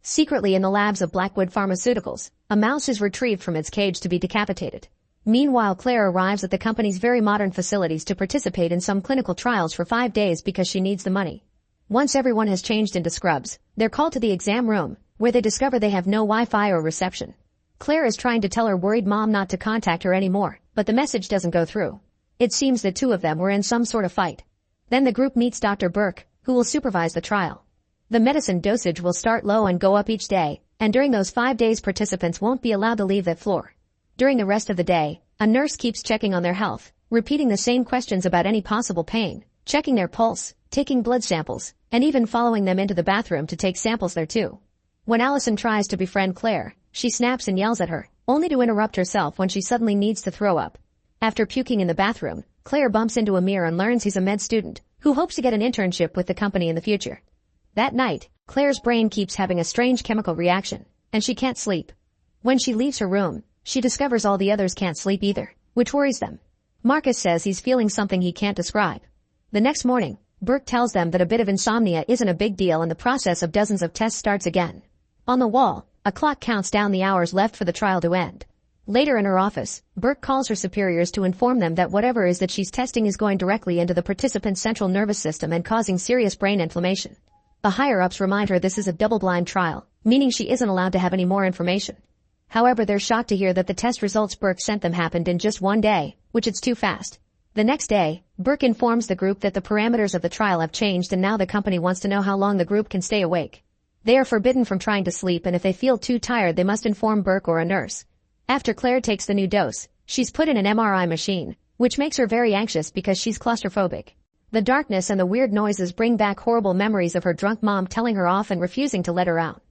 Secretly in the labs of Blackwood Pharmaceuticals, a mouse is retrieved from its cage to be decapitated. Meanwhile, Claire arrives at the company's very modern facilities to participate in some clinical trials for 5 days because she needs the money. Once everyone has changed into scrubs, they're called to the exam room, where they discover they have no Wi-Fi or reception. Claire is trying to tell her worried mom not to contact her anymore, but the message doesn't go through. It seems the two of them were in some sort of fight. Then the group meets Dr. Burke, who will supervise the trial. The medicine dosage will start low and go up each day, and during those 5 days participants won't be allowed to leave that floor. During the rest of the day, a nurse keeps checking on their health, repeating the same questions about any possible pain, checking their pulse, taking blood samples, and even following them into the bathroom to take samples there too. When Allison tries to befriend Claire, she snaps and yells at her, only to interrupt herself when she suddenly needs to throw up. After puking in the bathroom, Claire bumps into Amir and learns he's a med student, who hopes to get an internship with the company in the future. That night, Claire's brain keeps having a strange chemical reaction, and she can't sleep. When she leaves her room, she discovers all the others can't sleep either, which worries them. Marcus says he's feeling something he can't describe. The next morning, Burke tells them that a bit of insomnia isn't a big deal and the process of dozens of tests starts again. On the wall, a clock counts down the hours left for the trial to end. Later in her office, Burke calls her superiors to inform them that whatever is that she's testing is going directly into the participant's central nervous system and causing serious brain inflammation. The higher-ups remind her this is a double-blind trial, meaning she isn't allowed to have any more information. However, they're shocked to hear that the test results Burke sent them happened in just 1 day, which is too fast. The next day, Burke informs the group that the parameters of the trial have changed and now the company wants to know how long the group can stay awake. They are forbidden from trying to sleep, and if they feel too tired they must inform Burke or a nurse. After Claire takes the new dose, she's put in an MRI machine, which makes her very anxious because she's claustrophobic. The darkness and the weird noises bring back horrible memories of her drunk mom telling her off and refusing to let her out.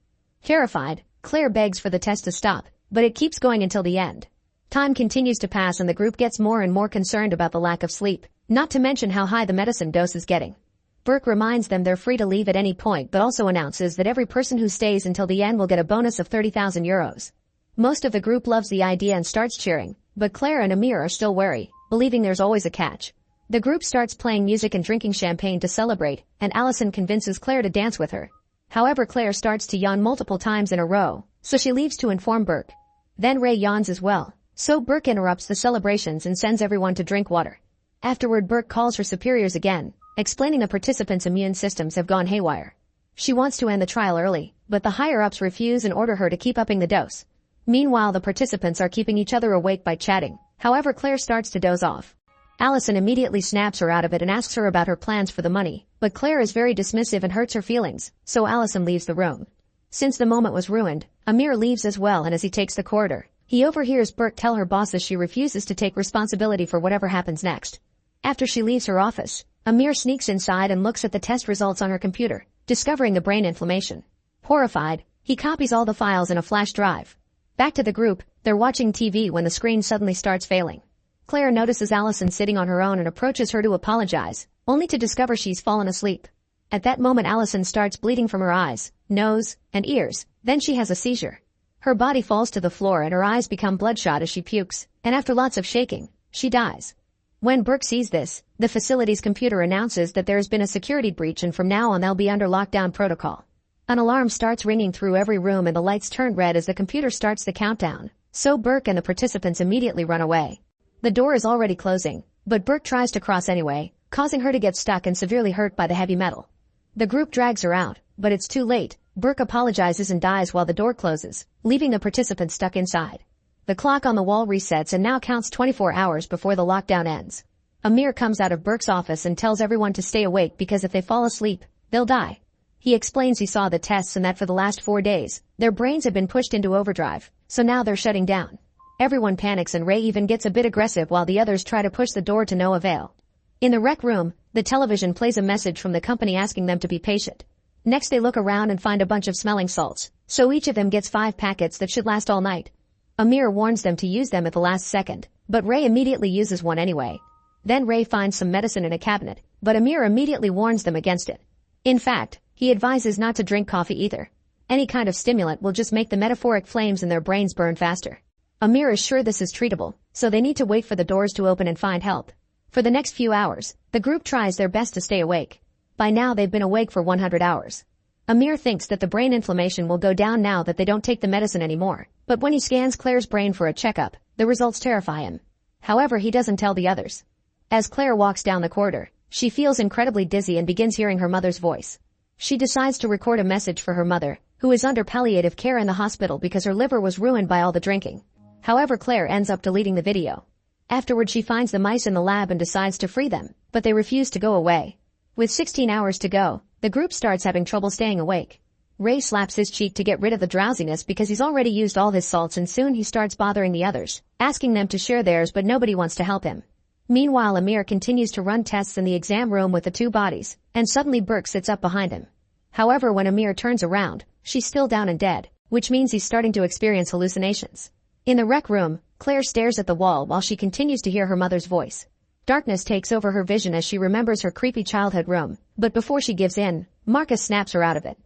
Terrified, Claire begs for the test to stop, but it keeps going until the end. Time continues to pass and the group gets more and more concerned about the lack of sleep, not to mention how high the medicine dose is getting. Burke reminds them they're free to leave at any point but also announces that every person who stays until the end will get a bonus of 30,000 euros. Most of the group loves the idea and starts cheering, but Claire and Amir are still wary, believing there's always a catch. The group starts playing music and drinking champagne to celebrate, and Allison convinces Claire to dance with her. However, Claire starts to yawn multiple times in a row, so she leaves to inform Burke. Then Ray yawns as well, so Burke interrupts the celebrations and sends everyone to drink water. Afterward, Burke calls her superiors again, explaining the participants' immune systems have gone haywire. She wants to end the trial early, but the higher-ups refuse and order her to keep upping the dose. Meanwhile, the participants are keeping each other awake by chatting. However, Claire starts to doze off. Allison immediately snaps her out of it and asks her about her plans for the money, but Claire is very dismissive and hurts her feelings, so Allison leaves the room. Since the moment was ruined, Amir leaves as well, and as he takes the corridor, he overhears Burke tell her bosses she refuses to take responsibility for whatever happens next. After she leaves her office, Amir sneaks inside and looks at the test results on her computer, discovering the brain inflammation. Horrified, he copies all the files in a flash drive. Back to the group, they're watching TV when the screen suddenly starts failing. Claire notices Allison sitting on her own and approaches her to apologize, only to discover she's fallen asleep. At that moment, Allison starts bleeding from her eyes, nose, and ears, then she has a seizure. Her body falls to the floor and her eyes become bloodshot as she pukes, and after lots of shaking, she dies. When Burke sees this, the facility's computer announces that there has been a security breach and from now on they'll be under lockdown protocol. An alarm starts ringing through every room and the lights turn red as the computer starts the countdown, so Burke and the participants immediately run away. The door is already closing, but Burke tries to cross anyway, causing her to get stuck and severely hurt by the heavy metal. The group drags her out, but it's too late. Burke apologizes and dies while the door closes, leaving the participants stuck inside. The clock on the wall resets and now counts 24 hours before the lockdown ends. Amir comes out of Burke's office and tells everyone to stay awake because if they fall asleep, they'll die. He explains he saw the tests and that for the last 4 days, their brains have been pushed into overdrive, so now they're shutting down. Everyone panics and Ray even gets a bit aggressive while the others try to push the door to no avail. In the rec room, the television plays a message from the company asking them to be patient. Next they look around and find a bunch of smelling salts, so each of them gets 5 packets that should last all night. Amir warns them to use them at the last second, but Ray immediately uses one anyway. Then Ray finds some medicine in a cabinet, but Amir immediately warns them against it. In fact, he advises not to drink coffee either. Any kind of stimulant will just make the metaphoric flames in their brains burn faster. Amir is sure this is treatable, so they need to wait for the doors to open and find help. For the next few hours, the group tries their best to stay awake. By now they've been awake for 100 hours. Amir thinks that the brain inflammation will go down now that they don't take the medicine anymore, but when he scans Claire's brain for a checkup, the results terrify him. However, he doesn't tell the others. As Claire walks down the corridor, she feels incredibly dizzy and begins hearing her mother's voice. She decides to record a message for her mother, who is under palliative care in the hospital because her liver was ruined by all the drinking. However, Claire ends up deleting the video. Afterward, she finds the mice in the lab and decides to free them, but they refuse to go away. With 16 hours to go, the group starts having trouble staying awake. Ray slaps his cheek to get rid of the drowsiness because he's already used all his salts, and soon he starts bothering the others, asking them to share theirs, but nobody wants to help him. Meanwhile, Amir continues to run tests in the exam room with the two bodies, and suddenly Burke sits up behind him. However, when Amir turns around, she's still down and dead, which means he's starting to experience hallucinations. In the rec room, Claire stares at the wall while she continues to hear her mother's voice. Darkness takes over her vision as she remembers her creepy childhood room, but before she gives in, Marcus snaps her out of it.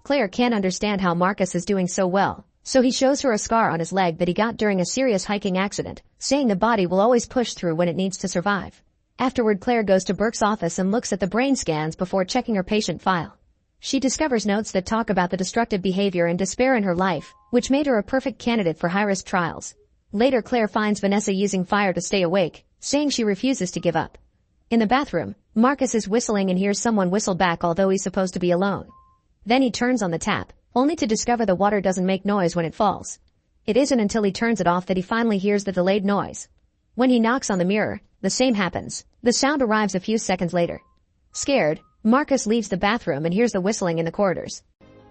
Claire can't understand how Marcus is doing so well, so he shows her a scar on his leg that he got during a serious hiking accident, saying the body will always push through when it needs to survive. Afterward, Claire goes to Burke's office and looks at the brain scans before checking her patient file. She discovers notes that talk about the destructive behavior and despair in her life, which made her a perfect candidate for high-risk trials. Later, Claire finds Vanessa using fire to stay awake, saying she refuses to give up. In the bathroom, Marcus is whistling and hears someone whistle back, although he's supposed to be alone. Then he turns on the tap, only to discover the water doesn't make noise when it falls. It isn't until he turns it off that he finally hears the delayed noise. When he knocks on the mirror, the same happens. The sound arrives a few seconds later. Scared, Marcus leaves the bathroom and hears the whistling in the corridors.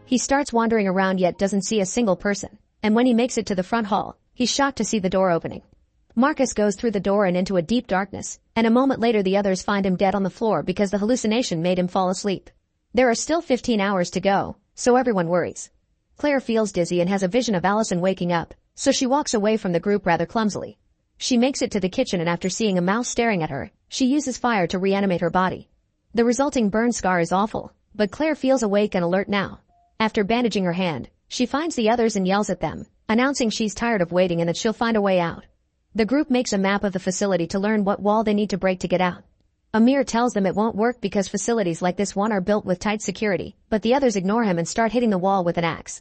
He starts wandering around yet doesn't see a single person, and when he makes it to the front hall, he's shocked to see the door opening. Marcus goes through the door and into a deep darkness, and a moment later the others find him dead on the floor because the hallucination made him fall asleep. There are still 15 hours to go, so everyone worries. Claire feels dizzy and has a vision of Allison waking up, so she walks away from the group rather clumsily. She makes it to the kitchen and after seeing a mouse staring at her, she uses fire to reanimate her body. The resulting burn scar is awful, but Claire feels awake and alert now. After bandaging her hand, she finds the others and yells at them, announcing she's tired of waiting and that she'll find a way out. The group makes a map of the facility to learn what wall they need to break to get out. Amir tells them it won't work because facilities like this one are built with tight security, but the others ignore him and start hitting the wall with an axe.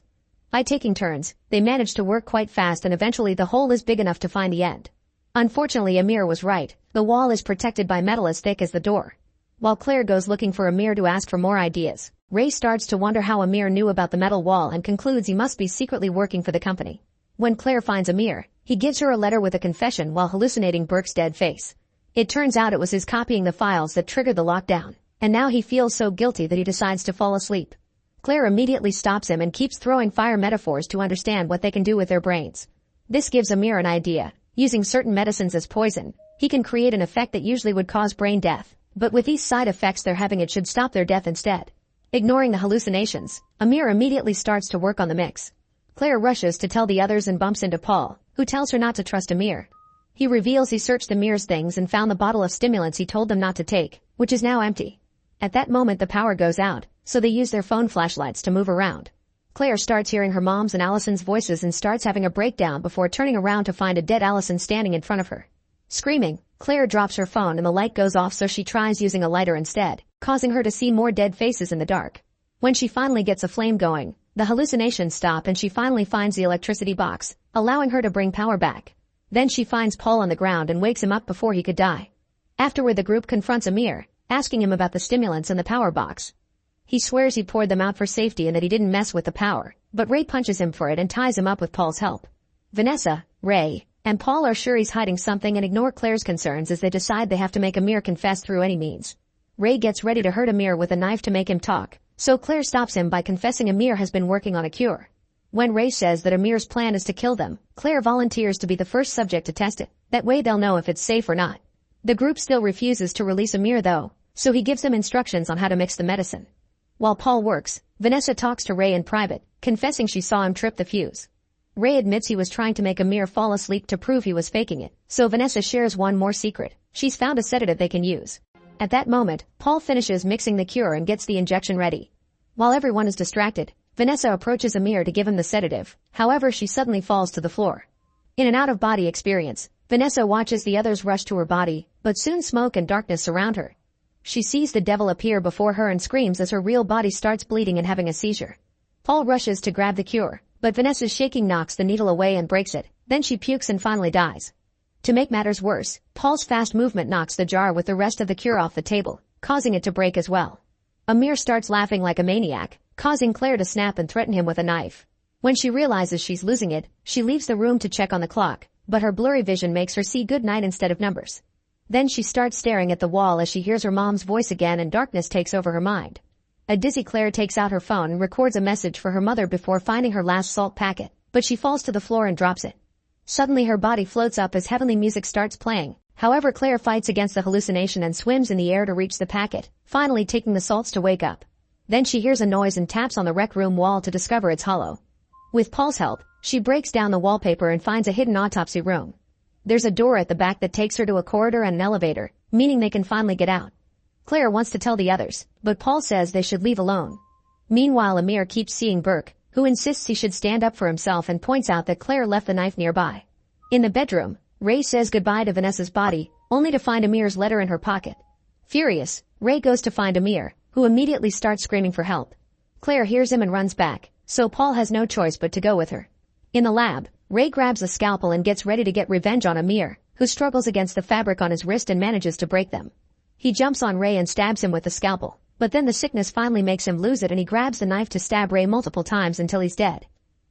By taking turns, they manage to work quite fast and eventually the hole is big enough to find the end. Unfortunately, Amir was right. The wall is protected by metal as thick as the door. While Claire goes looking for Amir to ask for more ideas, Ray starts to wonder how Amir knew about the metal wall and concludes he must be secretly working for the company. When Claire finds Amir, he gives her a letter with a confession while hallucinating Burke's dead face. It turns out it was his copying the files that triggered the lockdown, and now he feels so guilty that he decides to fall asleep. Claire immediately stops him and keeps throwing fire metaphors to understand what they can do with their brains. This gives Amir an idea. Using certain medicines as poison, he can create an effect that usually would cause brain death, but with these side effects they're having it should stop their death instead. Ignoring the hallucinations, Amir immediately starts to work on the mix. Claire rushes to tell the others and bumps into Paul, who tells her not to trust Amir. He reveals he searched Amir's things and found the bottle of stimulants he told them not to take, which is now empty. At that moment the power goes out, so they use their phone flashlights to move around. Claire starts hearing her mom's and Allison's voices and starts having a breakdown before turning around to find a dead Allison standing in front of her. Screaming, Claire drops her phone and the light goes off, so she tries using a lighter instead, causing her to see more dead faces in the dark. When she finally gets a flame going, the hallucinations stop and she finally finds the electricity box, allowing her to bring power back. Then she finds Paul on the ground and wakes him up before he could die. Afterward the group confronts Amir, asking him about the stimulants and the power box. He swears he poured them out for safety and that he didn't mess with the power, but Ray punches him for it and ties him up with Paul's help. Vanessa, Ray, and Paul are sure he's hiding something and ignore Claire's concerns as they decide they have to make Amir confess through any means. Ray gets ready to hurt Amir with a knife to make him talk, so Claire stops him by confessing Amir has been working on a cure. When Ray says that Amir's plan is to kill them, Claire volunteers to be the first subject to test it. That way they'll know if it's safe or not. The group still refuses to release Amir though, so he gives them instructions on how to mix the medicine. While Paul works, Vanessa talks to Ray in private, confessing she saw him trip the fuse. Ray admits he was trying to make Amir fall asleep to prove he was faking it, so Vanessa shares one more secret. She's found a sedative they can use. At that moment, Paul finishes mixing the cure and gets the injection ready. While everyone is distracted, Vanessa approaches Amir to give him the sedative, however she suddenly falls to the floor. In an out-of-body experience, Vanessa watches the others rush to her body, but soon smoke and darkness surround her. She sees the devil appear before her and screams as her real body starts bleeding and having a seizure. Paul rushes to grab the cure, but Vanessa's shaking knocks the needle away and breaks it. Then she pukes and finally dies. To make matters worse, Paul's fast movement knocks the jar with the rest of the cure off the table, causing it to break as well. Amir starts laughing like a maniac, causing Claire to snap and threaten him with a knife. When she realizes she's losing it, she leaves the room to check on the clock, but her blurry vision makes her see good night instead of numbers. Then she starts staring at the wall as she hears her mom's voice again and darkness takes over her mind. A dizzy Claire takes out her phone and records a message for her mother before finding her last salt packet, but she falls to the floor and drops it. Suddenly her body floats up as heavenly music starts playing. However, Claire fights against the hallucination and swims in the air to reach the packet, finally taking the salts to wake up. Then she hears a noise and taps on the rec room wall to discover it's hollow. With Paul's help, she breaks down the wallpaper and finds a hidden autopsy room. There's a door at the back that takes her to a corridor and an elevator, meaning they can finally get out. Claire wants to tell the others, but Paul says they should leave alone. Meanwhile, Amir keeps seeing Burke, who insists he should stand up for himself and points out that Claire left the knife nearby. In the bedroom, Ray says goodbye to Vanessa's body, only to find Amir's letter in her pocket. Furious, Ray goes to find Amir, who immediately starts screaming for help. Claire hears him and runs back, so Paul has no choice but to go with her. In the lab, Ray grabs a scalpel and gets ready to get revenge on Amir, who struggles against the fabric on his wrist and manages to break them. He jumps on Ray and stabs him with the scalpel, but then the sickness finally makes him lose it and he grabs the knife to stab Ray multiple times until he's dead.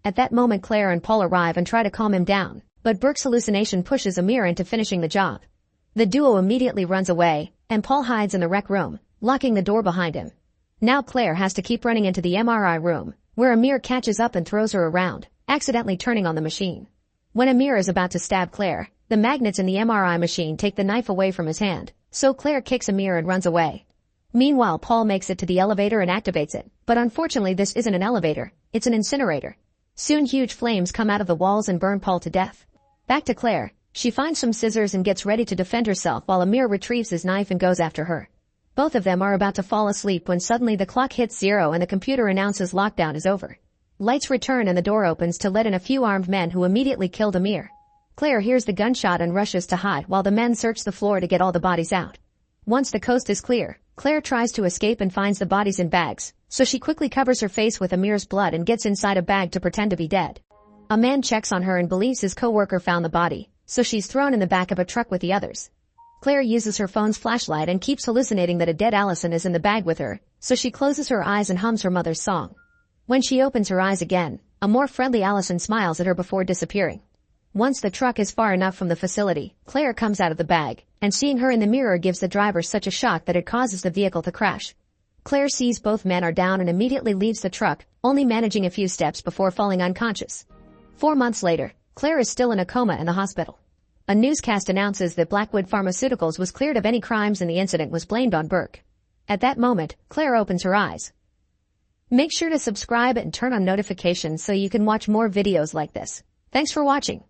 At that moment, Claire and Paul arrive and try to calm him down, but Burke's hallucination pushes Amir into finishing the job. The duo immediately runs away, and Paul hides in the rec room, locking the door behind him. Now Claire has to keep running into the MRI room, where Amir catches up and throws her around, accidentally turning on the machine. When Amir is about to stab Claire, the magnets in the MRI machine take the knife away from his hand, so Claire kicks Amir and runs away. Meanwhile, Paul makes it to the elevator and activates it, but unfortunately this isn't an elevator, it's an incinerator. Soon huge flames come out of the walls and burn Paul to death. Back to Claire, she finds some scissors and gets ready to defend herself while Amir retrieves his knife and goes after her. Both of them are about to fall asleep when suddenly the clock hits 0 and the computer announces lockdown is over. Lights return and the door opens to let in a few armed men who immediately killed Amir. Claire hears the gunshot and rushes to hide while the men search the floor to get all the bodies out. Once the coast is clear, Claire tries to escape and finds the bodies in bags, so she quickly covers her face with Amir's blood and gets inside a bag to pretend to be dead. A man checks on her and believes his co-worker found the body, so she's thrown in the back of a truck with the others. Claire uses her phone's flashlight and keeps hallucinating that a dead Allison is in the bag with her, so she closes her eyes and hums her mother's song. When she opens her eyes again, a more friendly Allison smiles at her before disappearing. Once the truck is far enough from the facility, Claire comes out of the bag, and seeing her in the mirror gives the driver such a shock that it causes the vehicle to crash. Claire sees both men are down and immediately leaves the truck, only managing a few steps before falling unconscious. 4 months later, Claire is still in a coma in the hospital. A newscast announces that Blackwood Pharmaceuticals was cleared of any crimes and the incident was blamed on Burke. At that moment, Claire opens her eyes. Make sure to subscribe and turn on notifications so you can watch more videos like this. Thanks for watching.